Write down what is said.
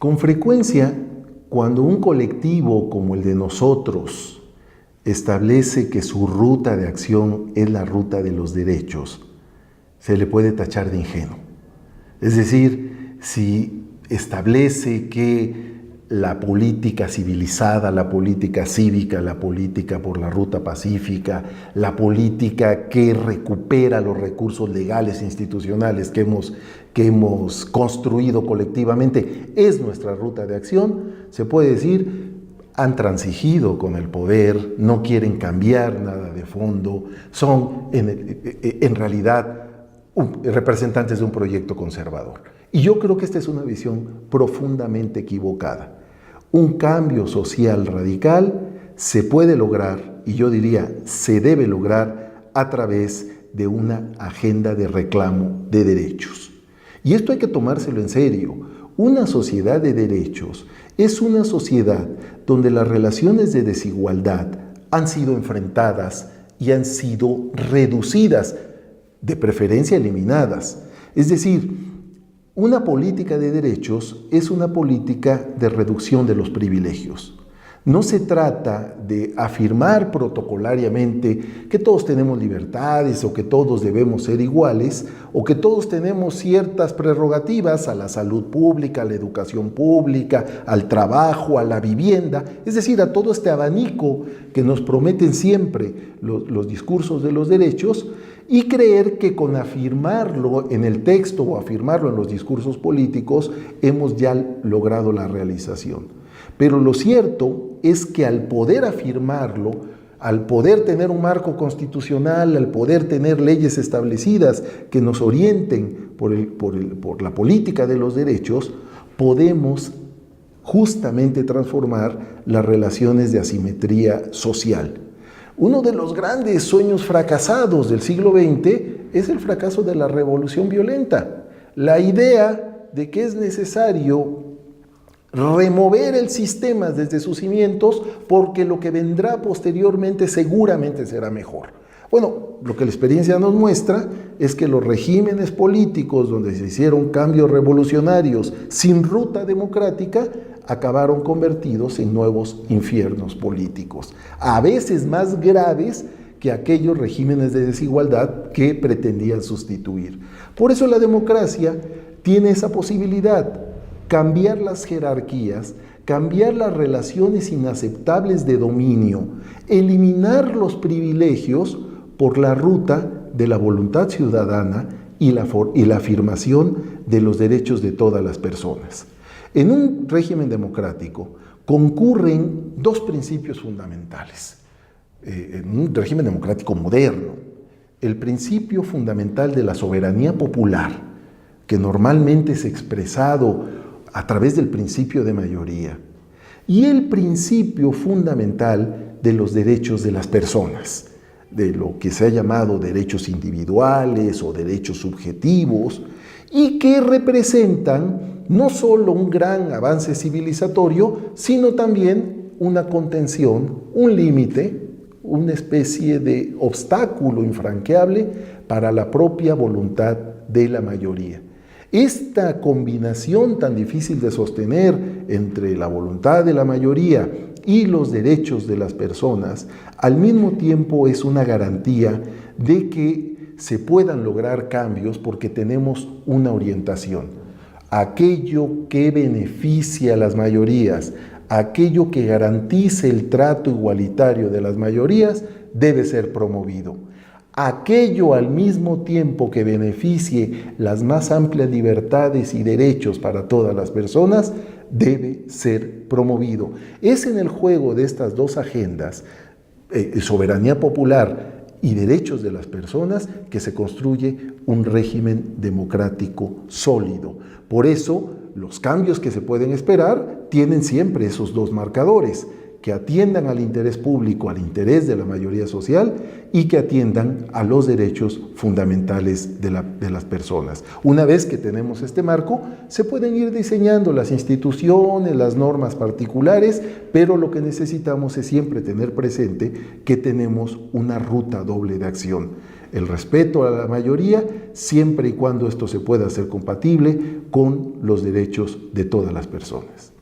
Con frecuencia, cuando un colectivo como el de nosotros establece que su ruta de acción es la ruta de los derechos, se le puede tachar de ingenuo. Es decir, si establece que la política civilizada, la política cívica, la política por la ruta pacífica, la política que recupera los recursos legales e institucionales que hemos construido colectivamente, es nuestra ruta de acción, se puede decir, han transigido con el poder, no quieren cambiar nada de fondo, son en realidad representantes de un proyecto conservador. Y yo creo que esta es una visión profundamente equivocada. Un cambio social radical se puede lograr, y yo diría, se debe lograr a través de una agenda de reclamo de derechos. Y esto hay que tomárselo en serio. Una sociedad de derechos es una sociedad donde las relaciones de desigualdad han sido enfrentadas y han sido reducidas, de preferencia eliminadas. Es decir, una política de derechos es una política de reducción de los privilegios. No se trata de afirmar protocolariamente que todos tenemos libertades o que todos debemos ser iguales o que todos tenemos ciertas prerrogativas a la salud pública, a la educación pública, al trabajo, a la vivienda, es decir, a todo este abanico que nos prometen siempre los discursos de los derechos, y creer que con afirmarlo en el texto o afirmarlo en los discursos políticos hemos ya logrado la realización. Pero lo cierto es que al poder afirmarlo, al poder tener un marco constitucional, al poder tener leyes establecidas que nos orienten por la política de los derechos, podemos justamente transformar las relaciones de asimetría social. Uno de los grandes sueños fracasados del siglo XX es el fracaso de la revolución violenta. La idea de que es necesario remover el sistema desde sus cimientos porque lo que vendrá posteriormente seguramente será mejor. Bueno, lo que la experiencia nos muestra es que los regímenes políticos donde se hicieron cambios revolucionarios sin ruta democrática acabaron convertidos en nuevos infiernos políticos, a veces más graves que aquellos regímenes de desigualdad que pretendían sustituir. Por eso la democracia tiene esa posibilidad, cambiar las jerarquías, cambiar las relaciones inaceptables de dominio, eliminar los privilegios por la ruta de la voluntad ciudadana y la afirmación de los derechos de todas las personas. En un régimen democrático concurren dos principios fundamentales. En un régimen democrático moderno, el principio fundamental de la soberanía popular, que normalmente es expresado a través del principio de mayoría, y el principio fundamental de los derechos de las personas, de lo que se ha llamado derechos individuales o derechos subjetivos, y que representan no solo un gran avance civilizatorio, sino también una contención, un límite, una especie de obstáculo infranqueable para la propia voluntad de la mayoría. Esta combinación tan difícil de sostener entre la voluntad de la mayoría y los derechos de las personas, al mismo tiempo es una garantía de que se puedan lograr cambios porque tenemos una orientación. Aquello que beneficia a las mayorías, aquello que garantice el trato igualitario de las mayorías, debe ser promovido. Aquello al mismo tiempo que beneficie las más amplias libertades y derechos para todas las personas, debe ser promovido. Es en el juego de estas dos agendas, soberanía popular y derechos de las personas, que se construye un régimen democrático sólido. Por eso, los cambios que se pueden esperar tienen siempre esos dos marcadores, que atiendan al interés público, al interés de la mayoría social, y que atiendan a los derechos fundamentales de las personas. Una vez que tenemos este marco, se pueden ir diseñando las instituciones, las normas particulares, pero lo que necesitamos es siempre tener presente que tenemos una ruta doble de acción. el respeto a la mayoría, siempre y cuando esto se pueda hacer compatible con los derechos de todas las personas.